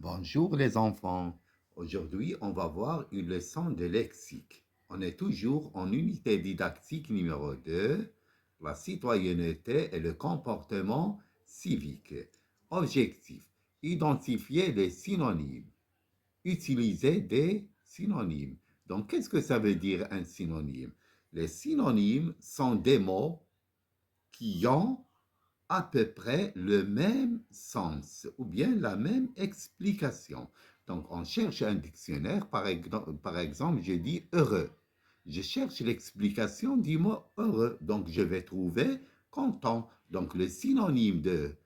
Bonjour les enfants. Aujourd'hui, on va voir une leçon de lexique. On est toujours en unité didactique numéro 2, la citoyenneté et le comportement civique. Objectif, identifier les synonymes. Utiliser des synonymes. Donc, qu'est-ce que ça veut dire un synonyme? Les synonymes sont des mots qui ont à peu près le même sens ou bien la même explication. Donc, on cherche un dictionnaire, par exemple, je dis heureux. Je cherche l'explication du mot heureux. Donc, je vais trouver content. Donc, le synonyme de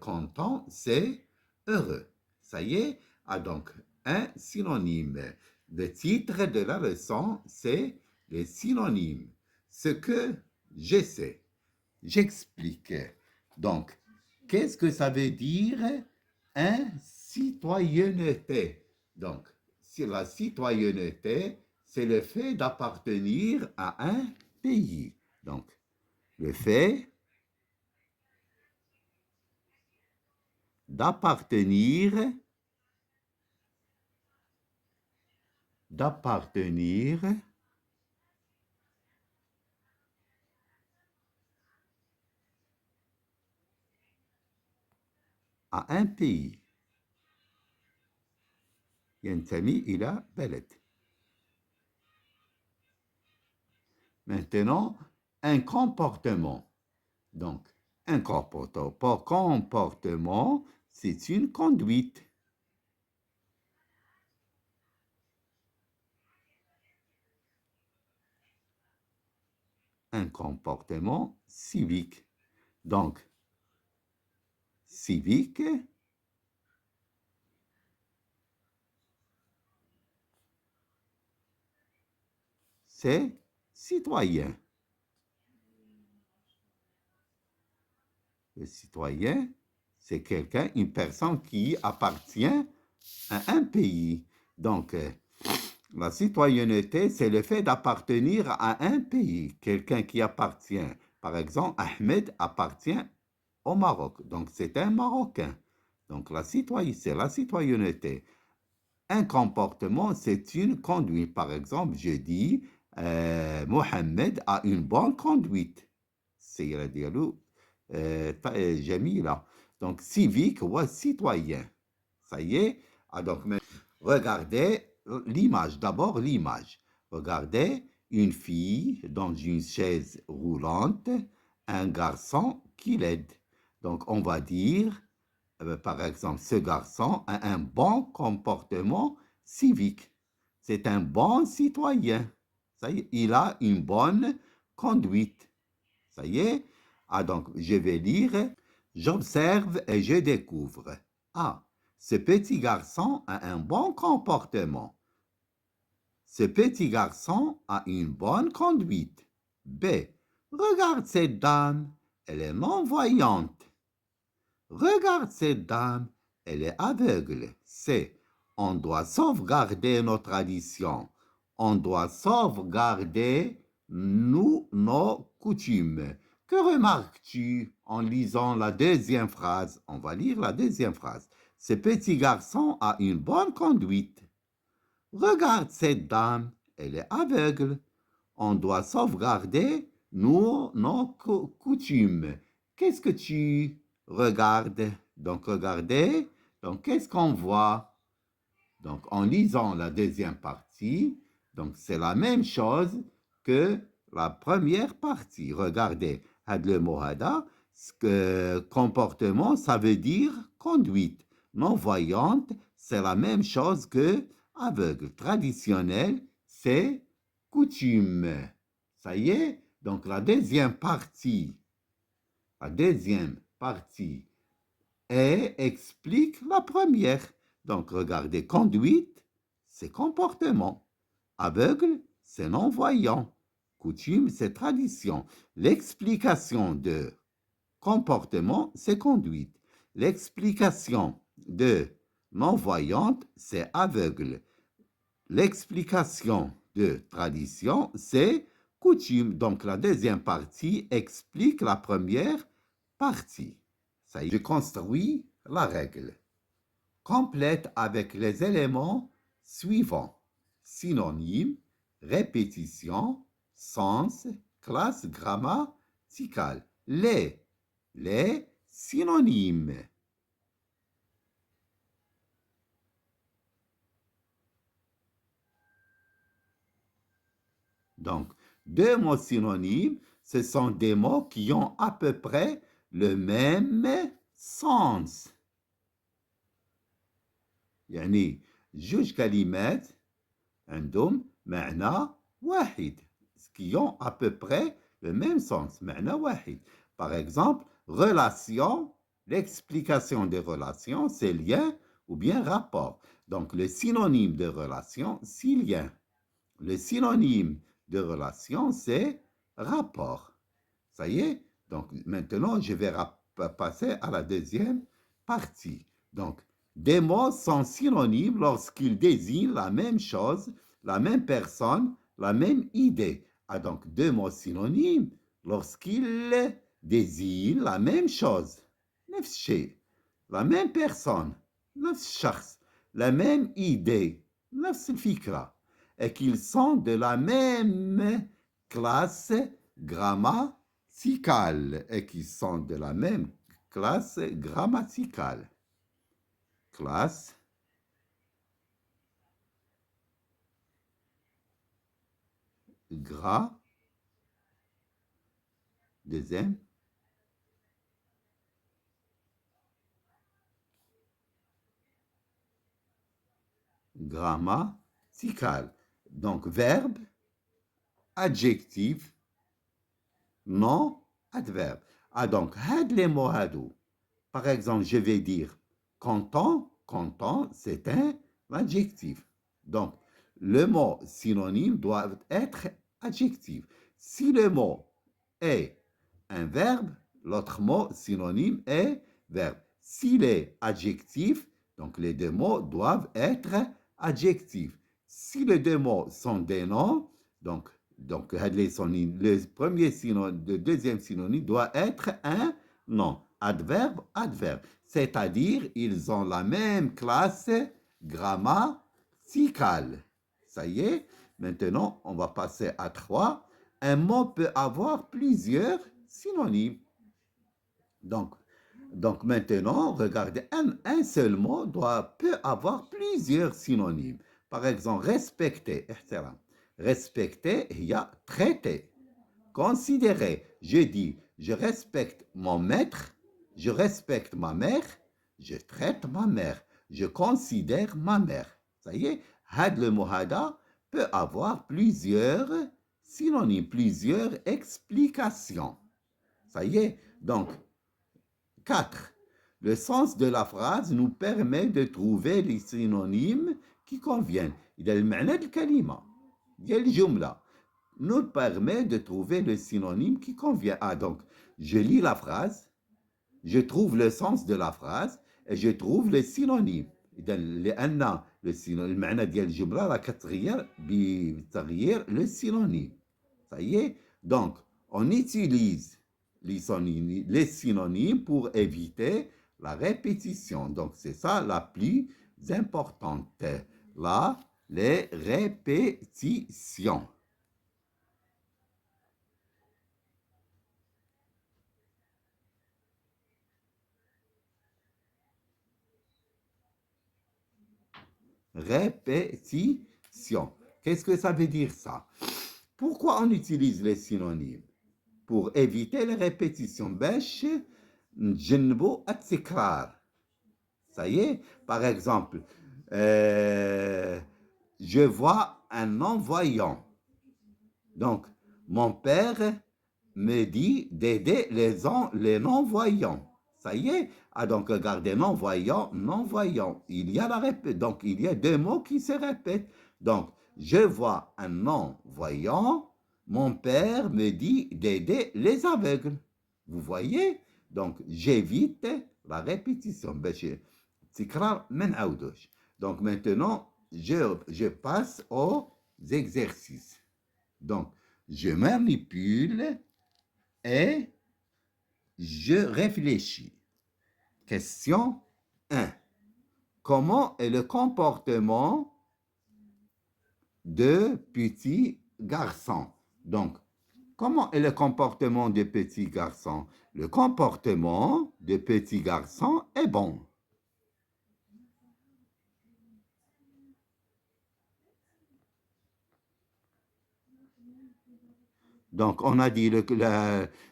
content, c'est heureux. Ça y est? Ah, donc, un synonyme. Le titre de la leçon, c'est les synonymes. Ce que j'essaie. J'explique. Donc, qu'est-ce que ça veut dire citoyenneté? Donc, la citoyenneté, c'est le fait d'appartenir à un pays. Donc, le fait d'appartenir à un pays. ينتمي إلى بلد. Maintenant, un comportement. Donc, un comportement, c'est une conduite. Un comportement civique. Donc, civique, c'est citoyen. Le citoyen, c'est quelqu'un, une personne qui appartient à un pays. Donc, la citoyenneté, c'est le fait d'appartenir à un pays. Quelqu'un qui appartient, par exemple, Ahmed appartient au Maroc. Donc, c'est un Marocain. Donc, c'est la citoyenneté. Un comportement, c'est une conduite. Par exemple, je dis, Mohamed a une bonne conduite. C'est Jamila. Donc, civique ou citoyen. Ça y est. Ah, donc, regardez l'image. D'abord, l'image. Regardez une fille dans une chaise roulante, un garçon qui l'aide. Donc, on va dire, par exemple, ce garçon a un bon comportement civique. C'est un bon citoyen. Ça y est, il a une bonne conduite. Ça y est. Ah, donc, je vais lire. J'observe et je découvre. Ah, ce petit garçon a un bon comportement. Ce petit garçon a une bonne conduite. B. Regarde cette dame, elle est non-voyante. Regarde cette dame, elle est aveugle. C. On doit sauvegarder nos traditions. On doit sauvegarder nos coutumes. Que remarques-tu en lisant la deuxième phrase? On va lire la deuxième phrase. Ce petit garçon a une bonne conduite. Regarde cette dame, elle est aveugle. On doit sauvegarder nos coutumes. Qu'est-ce que tu regardes? Donc, regardez. Donc, qu'est-ce qu'on voit? Donc, en lisant la deuxième partie, donc c'est la même chose que la première partie. Regardez, le mot hada, comportement, ça veut dire conduite. Non-voyante, c'est la même chose que aveugle. Traditionnel, c'est coutume. Ça y est? Donc, la deuxième partie explique la première. Donc, regardez, conduite, c'est comportement. Aveugle, c'est non-voyant. Coutume, c'est tradition. L'explication de comportement, c'est conduite. L'explication de non-voyante, c'est aveugle. L'explication de tradition, c'est coutume. Donc, la deuxième partie explique la première partie. Ça y est, je construis la règle. complète avec les éléments suivants. Synonyme, répétition, sens, classe grammaticale. Les synonymes. Donc, deux mots synonymes, ce sont des mots qui ont à peu près le même sens. يعني جوج كلمات عندهم معنى واحد qui ont à peu près le même sens, معنى واحد. Par exemple, relation, l'explication des relations, c'est lien ou bien rapport. Donc, le synonyme de relation, c'est lien. Le synonyme de relation, c'est rapport. Ça y est? Donc, maintenant, je vais passer à la deuxième partie. Donc, des mots sont synonymes lorsqu'ils désignent la même chose, la même personne, la même idée. Ah, donc, deux mots synonymes lorsqu'ils désignent la même chose, نفس الشيء, la même personne, نفس الشخص, la même idée, نفس الفكرة, et qu'ils sont de la même classe grammaticale, et qui sont de la même classe grammaticale. Classe deuxième, grammaticale. Donc, verbe, adjectif, nom, adverbe. Ah, donc, had les mots hadou. Par exemple, je vais dire content, content, c'est un adjectif. Donc, le mot synonyme doit être adjectif. Si le mot est un verbe, l'autre mot synonyme est verbe. S'il est adjectif, donc les deux mots doivent être adjectifs. Si les deux mots sont des noms, donc le premier synonyme, le deuxième synonyme doit être un nom. Adverbe, adverbe. C'est-à-dire, ils ont la même classe grammaticale. Ça y est, maintenant, on va passer à 3. Un mot peut avoir plusieurs synonymes. Donc maintenant, regardez, un seul mot peut avoir plusieurs synonymes. Par exemple, respecter, respecter, il y a traiter. Considérer, je dis, je respecte mon maître, je respecte ma mère, je traite ma mère, je considère ma mère. Ça y est, had le mot hada peut avoir plusieurs synonymes, plusieurs explications. Ça y est, donc 4. Le sens de la phrase nous permet de trouver les synonymes qui conviennent. إذا المعنى الكلمة ديال الجملة nous permet de trouver le synonyme qui convient. Ah, donc, je lis la phrase, je trouve le sens de la phrase et je trouve le synonyme. إذا لأن المعنى ديال الجملة راه كتغير بتغيير le synonyme. Ça y est. Donc, on utilise les synonymes pour éviter la répétition. Donc, c'est ça la plus importante. Là, les répétitions. Répétition. Qu'est-ce que ça veut dire ça? Pourquoi on utilise les synonymes? Pour éviter les répétitions. باش نتجنبوا التكرار. Ça y est, par exemple, je vois un non-voyant. Donc, mon père me dit d'aider les non-voyants. Ça y est. Ah, donc, regardez, non-voyant, non-voyant. Il y a donc, il y a deux mots qui se répètent. Donc, je vois un non-voyant, mon père me dit d'aider les aveugles. Vous voyez? Donc, j'évite la répétition. Donc, maintenant, je passe aux exercices. Donc, je manipule et je réfléchis. Question 1. comment est le comportement de petit garçon? Donc, comment est le comportement de petit garçon? Le comportement de petit garçon est bon. Donc, on a dit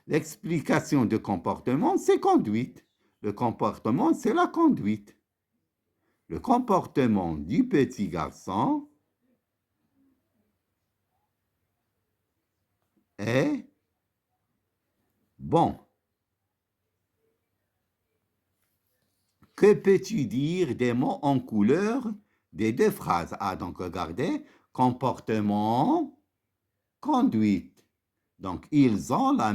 l'explication de comportement, c'est conduite. Le comportement, c'est la conduite. Le comportement du petit garçon est bon. Que peux-tu dire des mots en couleur des deux phrases? Ah, donc regardez, comportement, conduite. Donc, ils ont le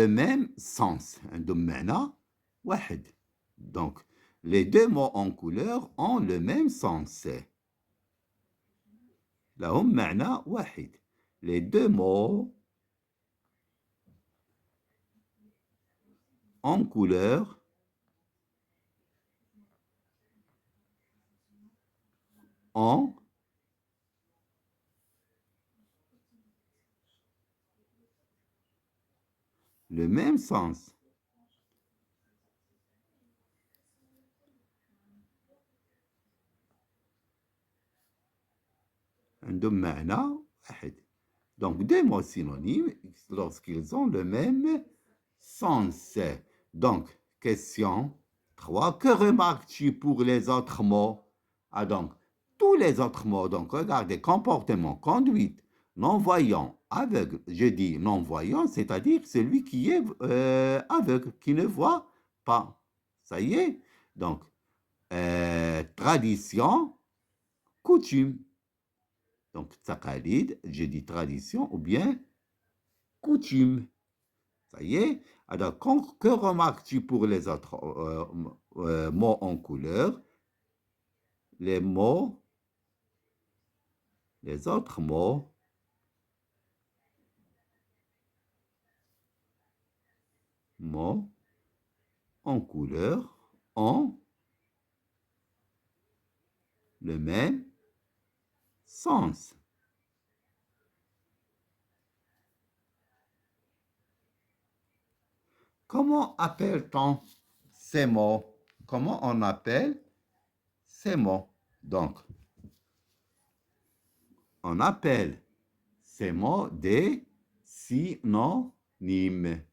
même sens. Donc, les deux mots en couleur ont le même sens. لهم معنى واحد. Les deux mots en couleur ont le même sens. عندهم معنى واحد. Donc, deux mots synonymes lorsqu'ils ont le même sens. Donc, question 3. Que remarques-tu pour les autres mots? Ah, donc, tous les autres mots. Donc, regardez, comportement, conduite, non-voyant, aveugle. Je dis non-voyant, c'est-à-dire celui qui est aveugle, qui ne voit pas. Ça y est. Donc, tradition, coutume. Donc, taqalid, je dis tradition ou bien coutume. Ça y est. Alors, que remarques-tu pour les autres mots en couleur? Les autres mots en couleur ont le même sens. Comment appelle-t-on ces mots? Comment on appelle ces mots? Donc, on appelle ces mots des synonymes.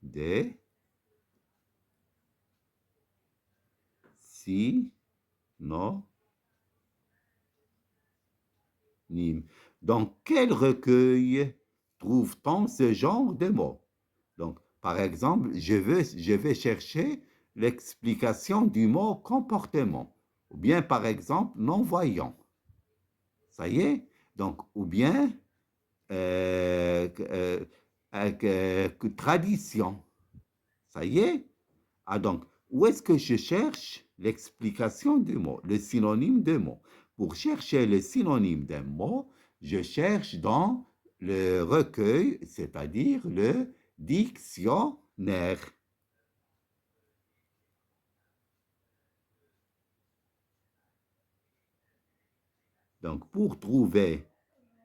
Des synonymes. Dans quel recueil trouve-t-on ce genre de mots? Donc, par exemple, je vais chercher l'explication du mot comportement. Ou bien, par exemple, non-voyant. Ça y est? Donc, ou bien tradition. Ça y est? Ah, donc, où est-ce que je cherche l'explication du mot, le synonyme de mot? Pour chercher le synonyme d'un mot, je cherche dans le recueil, c'est-à-dire le dictionnaire. Donc, pour trouver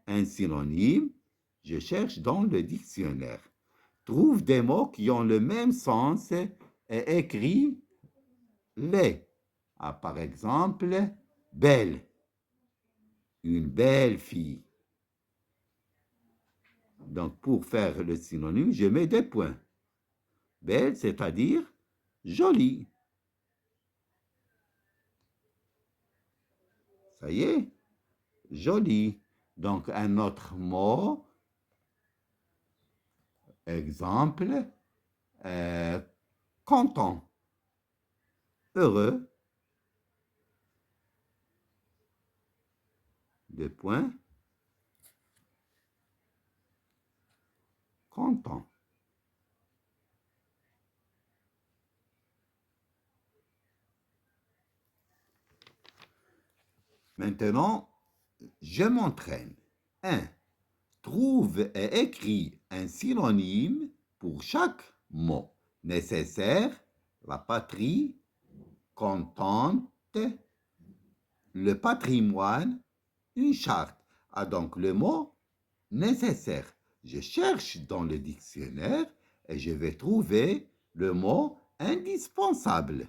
un synonyme, je cherche dans le dictionnaire. Trouve des mots qui ont le même sens et écris les. Ah, par exemple, belle. Une belle fille. Donc, pour faire le synonyme, je mets des points. Belle, c'est-à-dire jolie. Ça y est, jolie. Donc, un autre mot, exemple, content, heureux, deux points, content. Maintenant, je m'entraîne. 1. Trouve et écris un synonyme pour chaque mot nécessaire la patrie, contente, le patrimoine, une charte. Ah, donc le mot nécessaire. Je cherche dans le dictionnaire et je vais trouver le mot indispensable.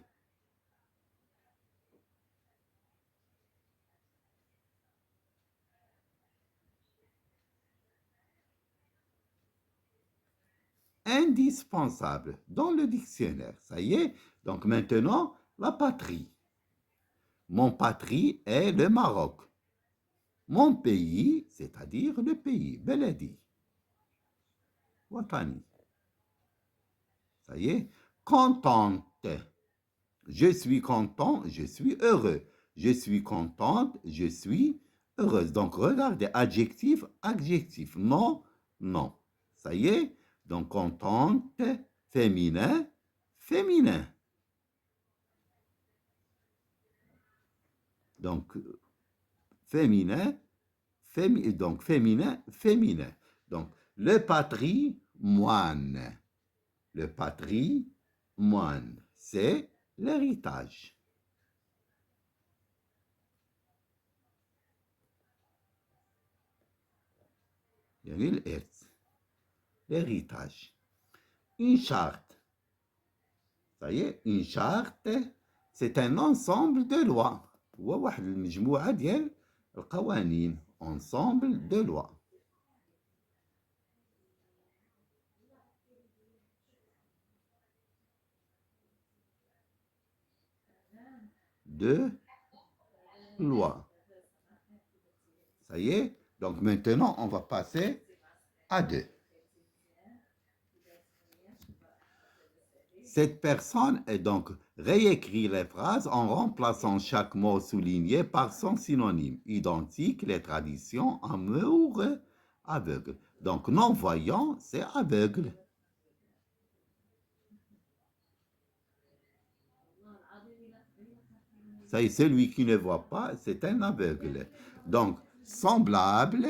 Indispensable dans le dictionnaire. Ça y est. Donc maintenant, la patrie. Mon patrie est le Maroc. Mon pays, c'est-à-dire le pays, Beledi. Watani. Ça y est. Contente. Je suis content, je suis heureux. Je suis contente, je suis heureuse. Donc, regardez, adjectif, adjectif. Non, non. Ça y est. Donc, contente, féminin, féminin. Donc, féminin, donc féminin, féminin. Donc, le patrimoine. Le patrimoine, c'est l'héritage. L'héritage. Une charte. Ça y est, une charte, c'est un ensemble de lois. هو واحد المجموعة ديال القوانين. Ensemble de lois. De lois. Ça y est. Donc maintenant, on va passer à deux. Cette personne est donc réécrit les phrases en remplaçant chaque mot souligné par son synonyme, identique, les traditions, amour, aveugle. Donc non-voyant, c'est aveugle. Ça y est, celui qui ne voit pas, c'est un aveugle. Donc semblable,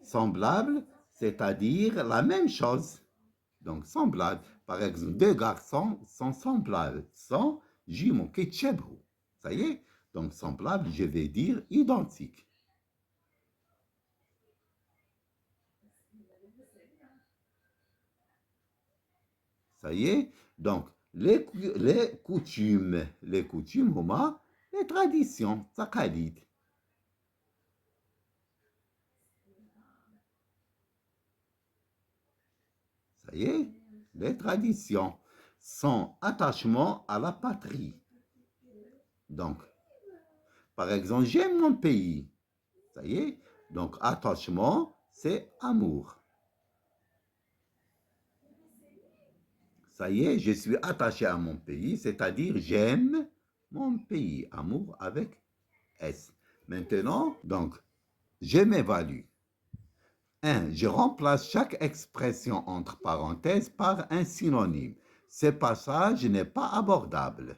semblable, c'est-à-dire la même chose. Donc semblable. Par exemple, deux garçons sont semblables, sont jumeaux, ketchebou. Ça y est. Donc semblable, je vais dire identique. Ça y est. Donc les coutumes, هما les traditions, taqalid. Ça y est, les traditions, son attachement à la patrie. Donc, par exemple, j'aime mon pays. Ça y est. Donc, attachement, c'est amour. Ça y est, je suis attaché à mon pays, c'est-à-dire j'aime mon pays. Amour avec S. Maintenant, donc, je m'évalue. 1. Je remplace chaque expression entre parenthèses par un synonyme. Ce passage n'est pas abordable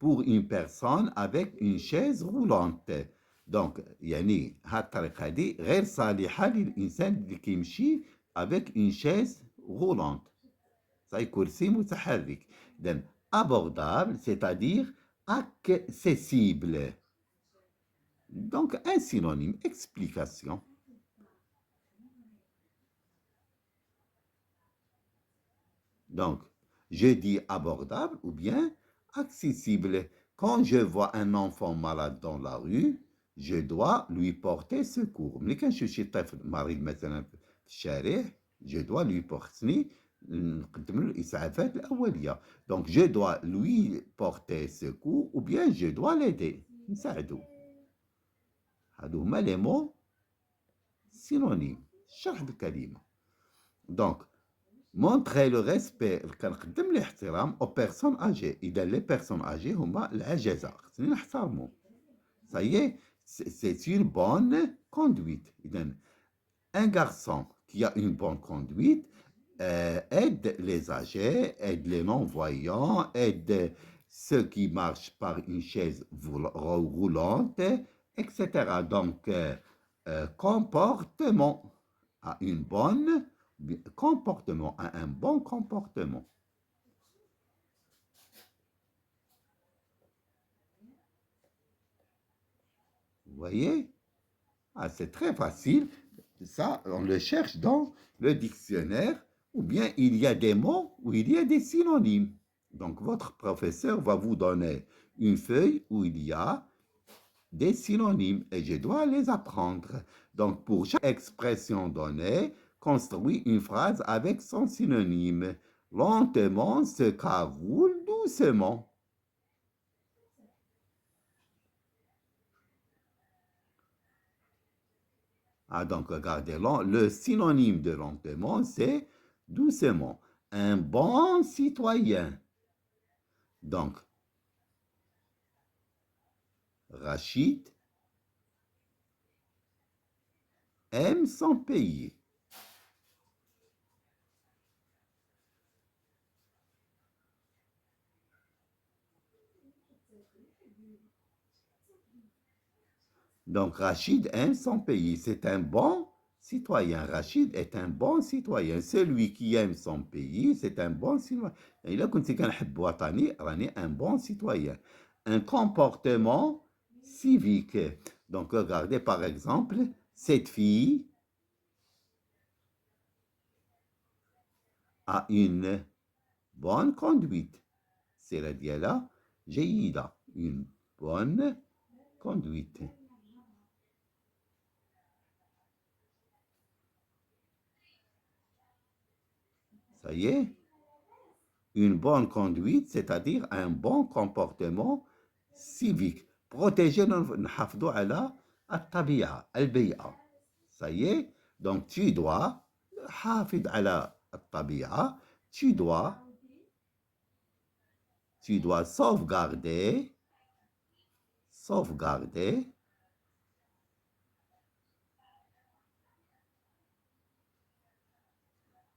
pour une personne avec une chaise roulante. Donc, يعني هالطريقة دي غير صالحة للإنسان اللي كيمشي avec une chaise roulante. Ça est كرسي متحرك. Donc, abordable, c'est-à-dire accessible. Donc, un synonyme, explication. Donc, je dis abordable ou bien accessible. Quand je vois un enfant malade dans la rue, je dois lui porter secours. Mais quand je suis طفل مريض مثلا في الشارع, je dois lui porter نقدم له الإسعافات الأولية. Donc, je dois lui porter secours ou bien je dois l'aider. نساعده. هادو هما les mots synonymes. شرح بالكلمة. Donc, montrer le respect كنقدم الاحترام aux personnes âgées. إذا les personnes âgées هما العجزة خصني نحترمهم. Ça y est, c'est une bonne conduite. إذا un garçon qui a une bonne conduite aide les âgés, aide les non-voyants, aide ceux qui marchent par une chaise roulante, etc. Donc, comportement a une bonne comportement, a un bon comportement. voyez? Ah, c'est très facile. Ça, on le cherche dans le dictionnaire, ou bien il y a des mots où il y a des synonymes. Donc, votre professeur va vous donner une feuille où il y a des synonymes et je dois les apprendre. Donc, pour chaque expression donnée, construis une phrase avec son synonyme. Lentement se caroule doucement. Ah, donc, regardez, le synonyme de lentement, c'est doucement. Un bon citoyen. Donc, Rachid aime son pays. Donc, Rachid aime son pays. C'est un bon citoyen. Rachid est un bon citoyen. Celui qui aime son pays, c'est un bon citoyen. Il a un bon citoyen. Un comportement civique. Donc, regardez par exemple, cette fille a une bonne conduite. C'est-à-dire là, جيدة, une bonne conduite. Ça y est, une bonne conduite, c'est-à-dire un bon comportement civique. Protéger, نحافظوا على الطبيعة, البيئة. Ça y est, donc tu dois حافظ على الطبيعة, tu dois sauvegarder,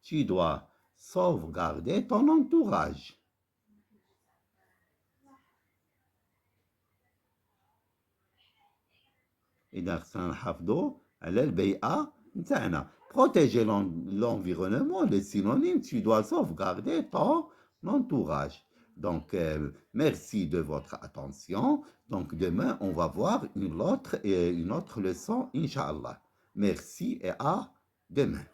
tu dois sauvegarder ton entourage. إذا سنحافظوا على البيئة نتاعنا. Protéger l'environnement, le synonyme, tu dois sauvegarder ton entourage. Donc, merci de votre attention. Donc, demain, on va voir une autre leçon, Inch'Allah. Merci et à demain.